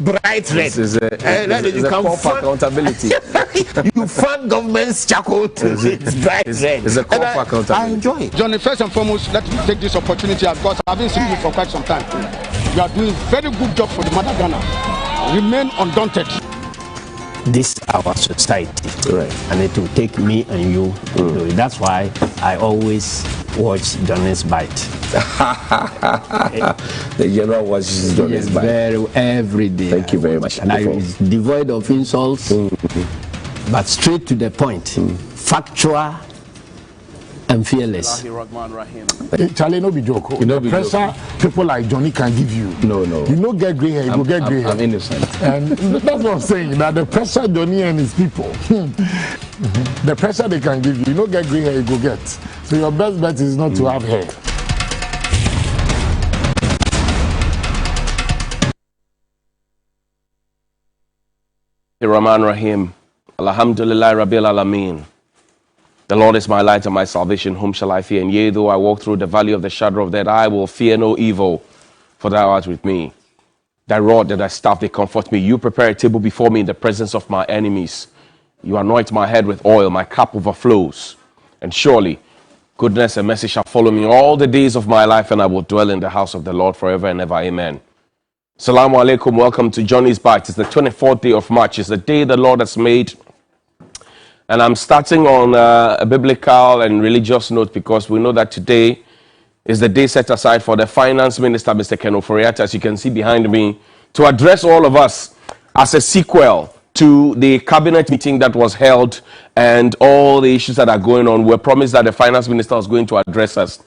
bright red. This is a call for accountability. You fund government's charcoal to it's bright red. It's a call for accountability. I enjoy it. Johnny, first and foremost, let me take this opportunity because I've been seeing you for quite some time. You are doing a very good job for the mother Ghana. Remain undaunted. This our society, right, and it will take me and you. That's why I always watch Johnny's Bite. The general watches Johnny's Bite every day. Thank you very much. And it's devoid of insults, but straight to the point, factual and fearless. Charlie, no be joke. The pressure people like Johnny can give you. No. You know, get grey hair, you go get grey hair. I'm innocent. And that's what I'm saying. That the pressure Johnny and his people, the pressure they can give you, you know, get grey hair, you go get. So your best bet is not to have hair. Rahman Rahim. Alhamdulillah Rabbil Alameen. The Lord is my light and my salvation, whom shall I fear? And yea, though I walk through the valley of the shadow of death, I will fear no evil, for thou art with me. Thy rod and thy staff, they comfort me. You prepare a table before me in the presence of my enemies. You anoint my head with oil, my cup overflows. And surely goodness and mercy shall follow me all the days of my life, and I will dwell in the house of the Lord forever and ever. Amen. Assalamu alaikum. Welcome to Johnny's Bite. It's the 24th day of March. It's the day the Lord has made. And I'm starting on a biblical and religious note because we know that today is the day set aside for the Finance Minister, Mr. Ken Ofori-Atta, as you can see behind me, to address all of us as a sequel to the cabinet meeting that was held and all the issues that are going on. We're promised that the Finance Minister was going to address us.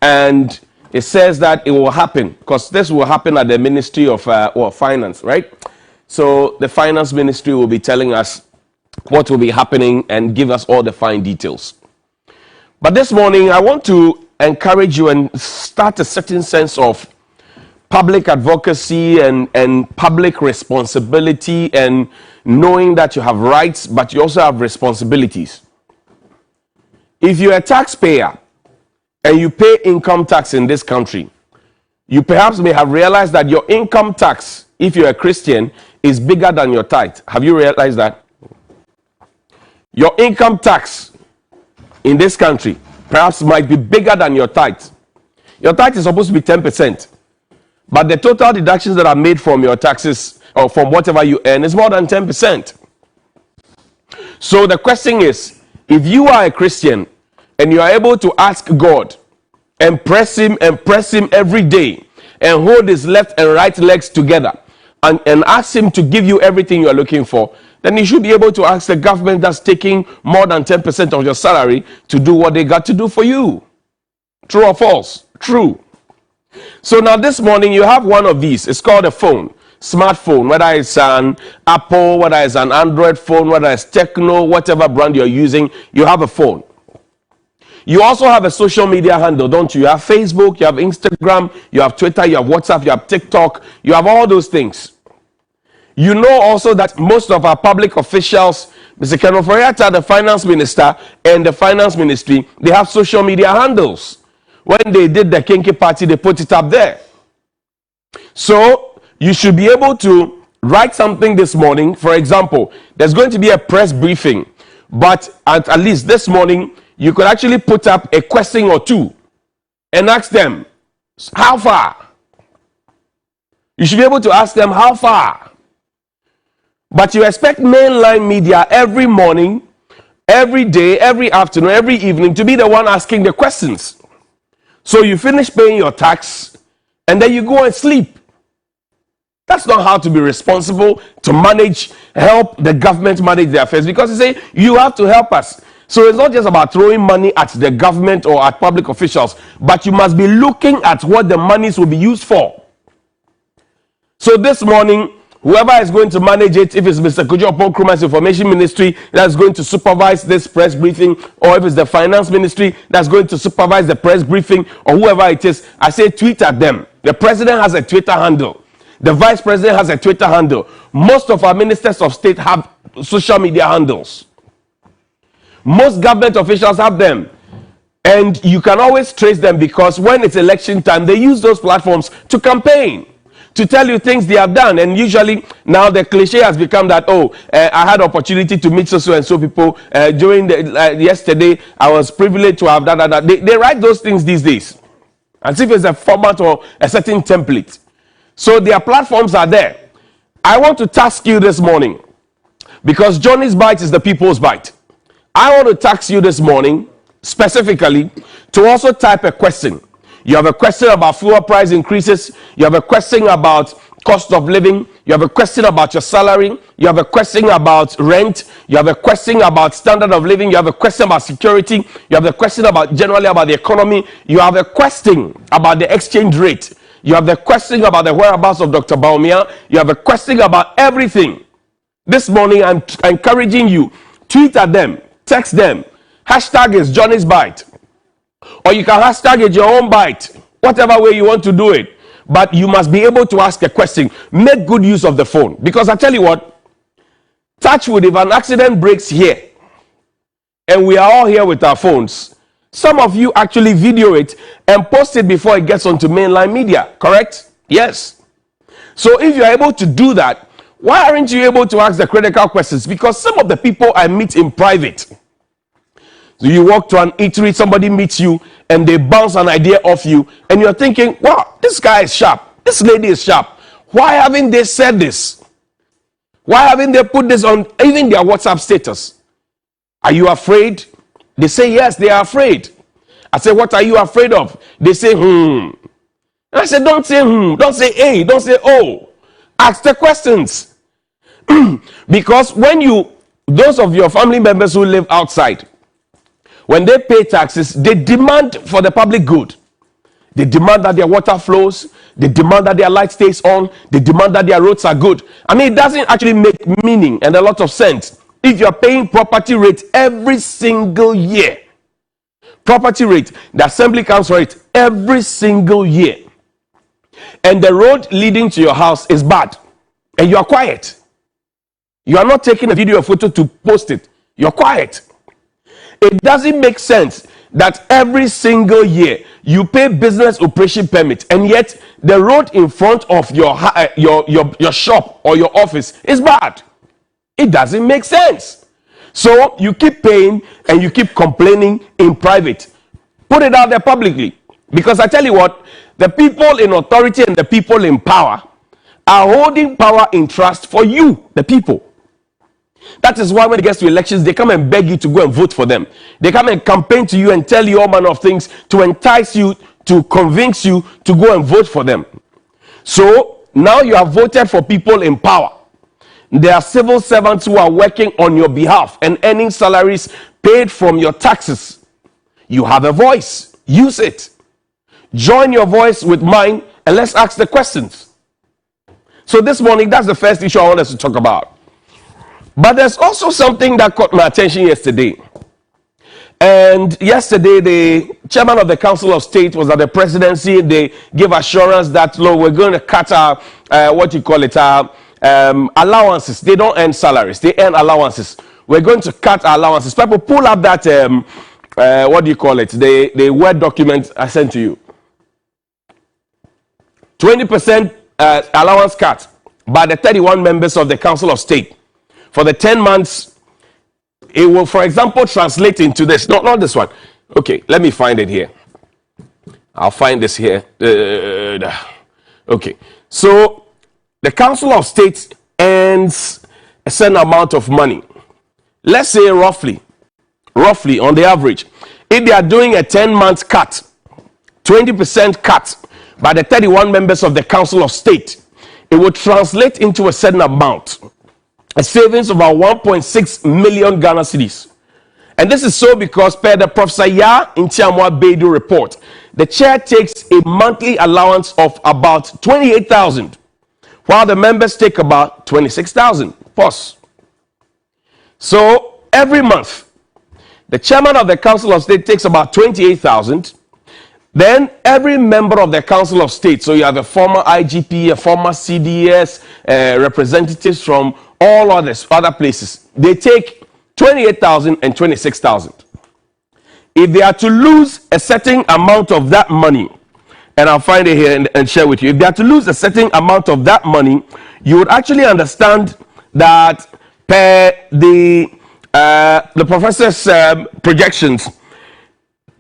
And it says that it will happen because this will happen at the Ministry of Finance, right? So the Finance Ministry will be telling us what will be happening and give us all the fine details. But this morning, I want to encourage you and start a certain sense of public advocacy and public responsibility and knowing that you have rights, but you also have responsibilities. If you're a taxpayer and you pay income tax in this country, you perhaps may have realized that your income tax, if you're a Christian, is bigger than your tithe. Have you realized that? Your income tax in this country perhaps might be bigger than your tithe. Your tithe is supposed to be 10%. But the total deductions that are made from your taxes or from whatever you earn is more than 10%. So the question is, if you are a Christian and you are able to ask God and press him every day and hold his left and right legs together and ask him to give you everything you are looking for, then you should be able to ask the government that's taking more than 10% of your salary to do what they got to do for you. True or false? True. So now this morning you have one of these. It's called a phone, smartphone, whether it's an Apple, whether it's an Android phone, whether it's Techno, whatever brand you're using, you have a phone. You also have a social media handle, don't you? You have Facebook, you have Instagram, you have Twitter, you have WhatsApp, you have TikTok, you have all those things. You know also that most of our public officials, Mr. Ken Ofori-Atta, the Finance Minister, and the Finance Ministry, they have social media handles. When they did the Kinky Party, they put it up there. So you should be able to write something this morning. For example, there's going to be a press briefing, but at least this morning, you could actually put up a question or two and ask them, how far? You should be able to ask them, how far? But you expect mainline media every morning, every day, every afternoon, every evening to be the one asking the questions. So you finish paying your tax and then you go and sleep. That's not how to be responsible, to help the government manage their affairs, because they say you have to help us. So it's not just about throwing money at the government or at public officials, but you must be looking at what the monies will be used for. So this morning, whoever is going to manage it, if it's Mr. Kojo Opon-Nkrumah's Information Ministry that's going to supervise this press briefing, or if it's the Finance Ministry that's going to supervise the press briefing, or whoever it is, I say tweet at them. The President has a Twitter handle. The Vice President has a Twitter handle. Most of our ministers of state have social media handles. Most government officials have them. And you can always trace them because when it's election time, they use those platforms to campaign. to tell you things they have done. And usually now the cliche has become that, oh, I had opportunity to meet so and so people during the yesterday. I was privileged to have that. They write those things these days as if it's a format or a certain template. So their platforms are there. I want to task you this morning, because Johnny's Bite is the people's bite. I want to task you this morning specifically to also type a question. You have a question about fuel price increases. You have a question about cost of living. You have a question about your salary. You have a question about rent. You have a question about standard of living. You have a question about security. You have a question about generally about the economy. You have a question about the exchange rate. You have the question about the whereabouts of Dr. Baumia. You have a question about everything. This morning, I'm encouraging you, tweet at them, text them. Hashtag is Johnny's Bite. Or you can hashtag it your own bite. Whatever way you want to do it. But you must be able to ask a question. Make good use of the phone. Because I tell you what, touch wood, if an accident breaks here, and we are all here with our phones, some of you actually video it and post it before it gets onto mainline media, correct? Yes. So if you're able to do that, why aren't you able to ask the critical questions? Because some of the people I meet in private, so you walk to an eatery, somebody meets you, and they bounce an idea off you, and you're thinking, wow, this guy is sharp, this lady is sharp. Why haven't they said this? Why haven't they put this on even their WhatsApp status? Are you afraid? They say, yes, they are afraid. I say, what are you afraid of? They say, And I said, don't say, don't say, hey, don't say, oh. Ask the questions. Because when those of your family members who live outside, when they pay taxes, they demand for the public good. They demand that their water flows. They demand that their light stays on. They demand that their roads are good. I mean, it doesn't actually make meaning and a lot of sense if you're paying property rate every single year. Property rate, the assembly counts for it every single year. And the road leading to your house is bad. And you are quiet. You are not taking a video or photo to post it. You're quiet. It doesn't make sense that every single year you pay business operation permit, and yet the road in front of your shop or your office is bad. It doesn't make sense. So you keep paying and you keep complaining in private. Put it out there publicly. Because I tell you what, the people in authority and the people in power are holding power in trust for you, the people. That is why when it gets to elections, they come and beg you to go and vote for them. They come and campaign to you and tell you all manner of things to entice you, to convince you to go and vote for them. So now you have voted for people in power. There are civil servants who are working on your behalf and earning salaries paid from your taxes. You have a voice. Use it. Join your voice with mine and let's ask the questions. So this morning, that's the first issue I want us to talk about. But there's also something that caught my attention yesterday. And yesterday, the chairman of the Council of State was at the presidency. They gave assurance that, look, we're going to cut our, allowances. They don't earn salaries. They earn allowances. We're going to cut our allowances. People, pull up that, the Word document I sent to you. 20% allowance cut by the 31 members of the Council of State. For the 10 months, it will, for example, translate into this. No, not this one. Okay, let me find it here. I'll find this here. Okay, so the Council of State earns a certain amount of money. Let's say roughly on the average, if they are doing a 10-month cut, 20% cut by the 31 members of the Council of State, it would translate into a certain amount. A savings of about 1.6 million Ghana cedis. And this is so because per the Professor Ya Ntiamwa Beidou report, the chair takes a monthly allowance of about 28,000, while the members take about 26,000. Pause. So every month, the chairman of the Council of State takes about 28,000. Then every member of the Council of State, so you have a former IGP, a former CDS, representatives from all other places, they take 28,000 and 26,000. If they are to lose a certain amount of that money, and I'll find it here and share with you. If they are to lose a certain amount of that money, you would actually understand that per the professor's projections,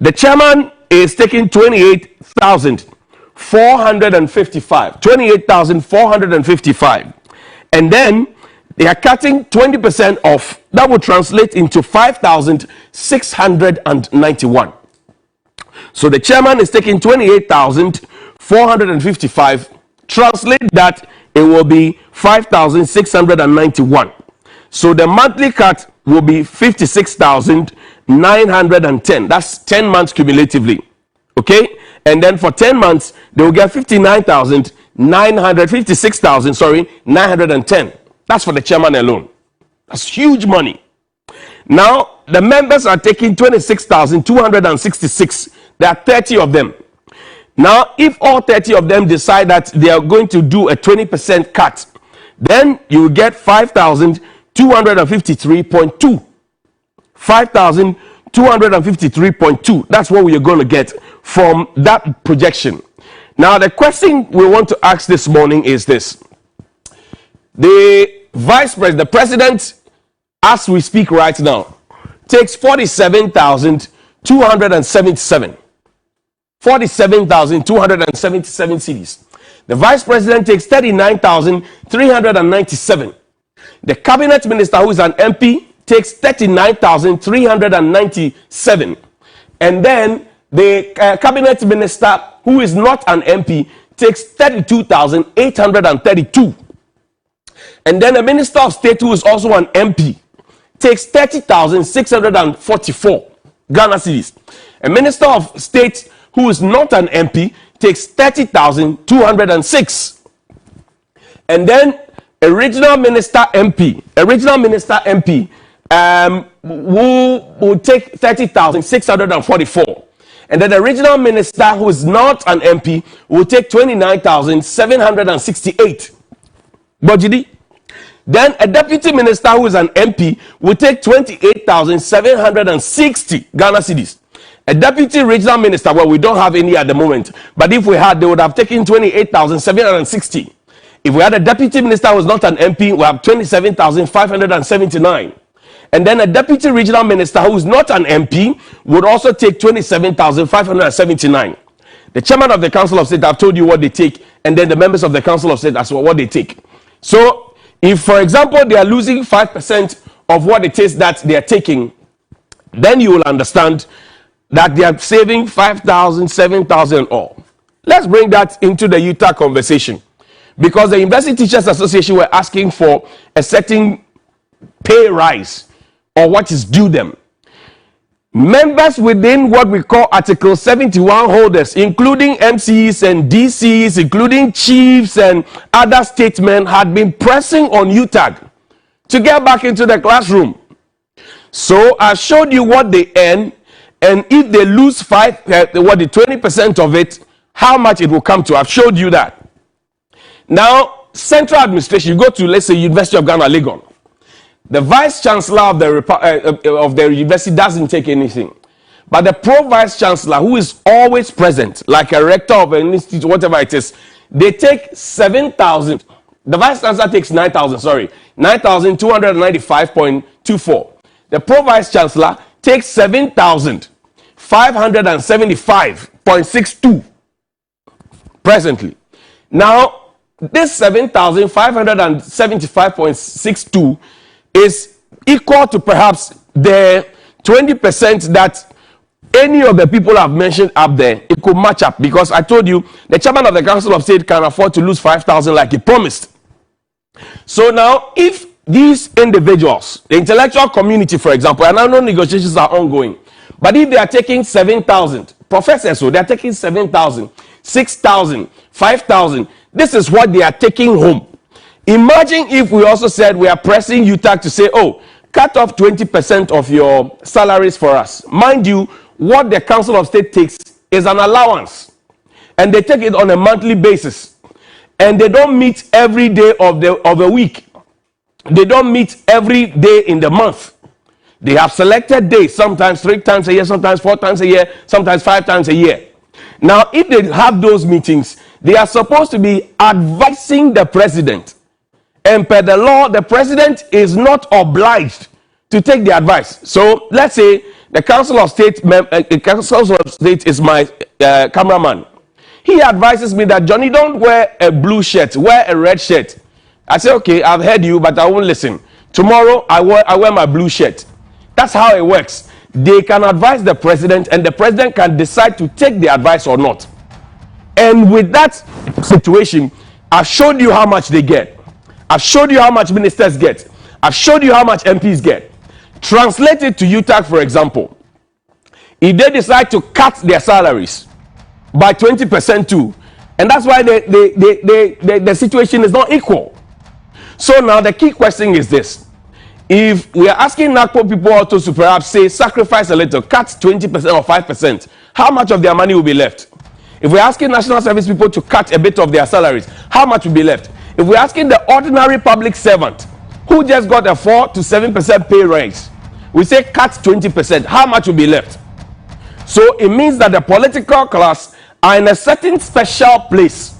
the chairman is taking 28,455, and then they are cutting 20% off. That would translate into 5,691. So the chairman is taking 28,455. Translate that, it will be 5,691. So the monthly cut will be 56,910. That's 10 months cumulatively. Okay? And then for 10 months, they will get 910. That's for the chairman alone. That's huge money. Now, the members are taking 26,266. There are 30 of them. Now, if all 30 of them decide that they are going to do a 20% cut, then you will get 5,253.2. 5,253.2. That's what we are going to get from that projection. Now, the question we want to ask this morning is this. The vice president, the president, as we speak right now, takes 47,277. 47,277 cedis. The vice president takes 39,397. The cabinet minister, who is an MP, takes 39,397. And then the cabinet minister, who is not an MP, takes 32,832. And then the minister of state, who is also an MP, takes 30,644 Ghana cedis. A minister of state who is not an MP takes 30,206. And then a regional minister MP will take 30,644. And then the regional minister who is not an MP will take 29,768. Bojidi. Then a deputy minister who is an MP will take 28,760 Ghana cedis. A deputy regional minister, well, we don't have any at the moment, but if we had, they would have taken 28,760. If we had a deputy minister who was not an MP, we have 27,579. And then a deputy regional minister who is not an MP would also take 27,579. The chairman of the Council of State, I've told you what they take, and then the members of the Council of State, that's what they take. So, if, for example, they are losing 5% of what it is that they are taking, then you will understand that they are saving 5,000, 7,000 all. Let's bring that into the Utah conversation. Because the University Teachers Association were asking for a certain pay rise or what is due them. Members within what we call Article 71 holders, including MCs and DCs, including chiefs and other statesmen, had been pressing on UTAG to get back into the classroom. So I showed you what they earn, and if they lose 20% of it, how much it will come to. I've showed you that. Now, central administration, you go to, let's say, University of Ghana, Legon. The vice chancellor of the university doesn't take anything. But the pro-vice chancellor, who is always present, like a rector of an institute, whatever it is, they take 7,000. The vice chancellor takes 9,000, 9,295.24. The pro-vice chancellor takes 7,575.62 presently. Now, this 7,575.62 is equal to perhaps the 20% that any of the people I've mentioned up there, it could match up, because I told you the chairman of the Council of State can afford to lose 5,000 like he promised. So now, if these individuals, the intellectual community, for example, and I know negotiations are ongoing, but if they are taking 7,000, professors, so they are taking 7,000, 6,000, 5,000, this is what they are taking home. Imagine if we also said we are pressing UTAG to say, oh, cut off 20% of your salaries for us. Mind you, what the Council of State takes is an allowance, and they take it on a monthly basis, and they don't meet every day of the week. They don't meet every day in the month. They have selected days, sometimes 3 times a year, sometimes 4 times a year, sometimes 5 times a year. Now, if they have those meetings, they are supposed to be advising the president. And per the law, the president is not obliged to take the advice. So let's say the Council of State, is my cameraman. He advises me that, Johnny, don't wear a blue shirt, wear a red shirt. I say, okay, I've heard you, but I won't listen. Tomorrow, I wear my blue shirt. That's how it works. They can advise the president, and the president can decide to take the advice or not. And with that situation, I've showed you how much they get. I've showed you how much ministers get. I've showed you how much MPs get. Translate it to UTAC, for example. If they decide to cut their salaries by 20% too, and that's why the situation is not equal. So now the key question is this. If we are asking NACPO people also to perhaps say sacrifice a little, cut 20% or 5%, how much of their money will be left? If we're asking national service people to cut a bit of their salaries, how much will be left? If we're asking the ordinary public servant who just got a 4 to 7% pay raise, we say cut 20%, how much will be left? So it means that the political class are in a certain special place.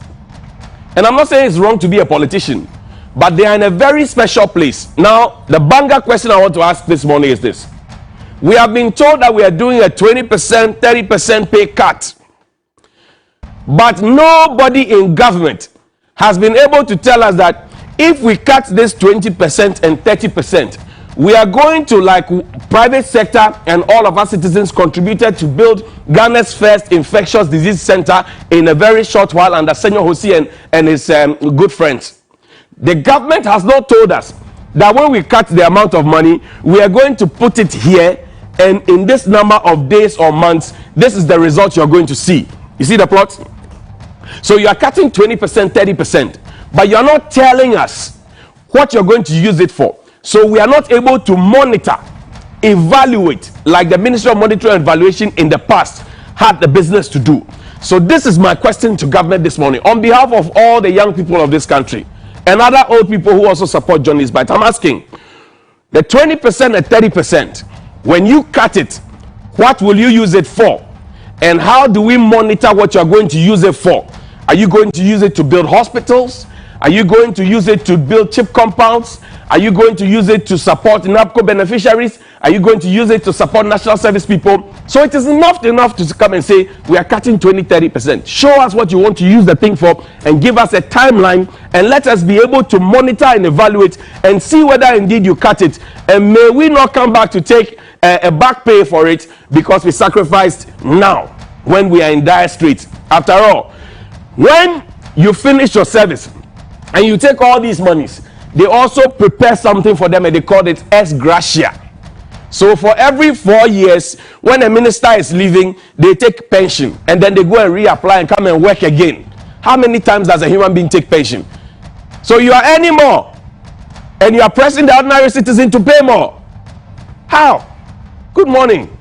And I'm not saying it's wrong to be a politician, but they are in a very special place. Now, the banger question I want to ask this morning is this. We have been told that we are doing a 20%, 30% pay cut. But nobody in government has been able to tell us that if we cut this 20% and 30%, we are going to, like private sector and all of our citizens contributed to build Ghana's first infectious disease center in a very short while under Senor Hosi and his good friends. The government has not told us that when we cut the amount of money, we are going to put it here, and in this number of days or months, this is the result you're going to see. You see the plot? So you are cutting 20%, 30%, but you're not telling us what you're going to use it for. So we are not able to monitor, evaluate, like the Ministry of Monitoring and Evaluation in the past had the business to do. So this is my question to government this morning. On behalf of all the young people of this country and other old people who also support Johnny's Bite, I'm asking, the 20% and 30%, when you cut it, what will you use it for? And how do we monitor what you're going to use it for? Are you going to use it to build hospitals? Are you going to use it to build chip compounds? Are you going to use it to support NAPCO beneficiaries? Are you going to use it to support national service people? So it is enough to come and say, we are cutting 20, 30%. Show us what you want to use the thing for and give us a timeline, and let us be able to monitor and evaluate and see whether indeed you cut it. And may we not come back to take a back pay for it because we sacrificed now when we are in dire straits. After all, when you finish your service and you take all these monies, they also prepare something for them and they call it ex gratia. So for every 4 years, when a minister is leaving, they take pension and then they go and reapply and come and work again. How many times does a human being take pension? So you are earning more and you are pressing the ordinary citizen to pay more. How? Good morning.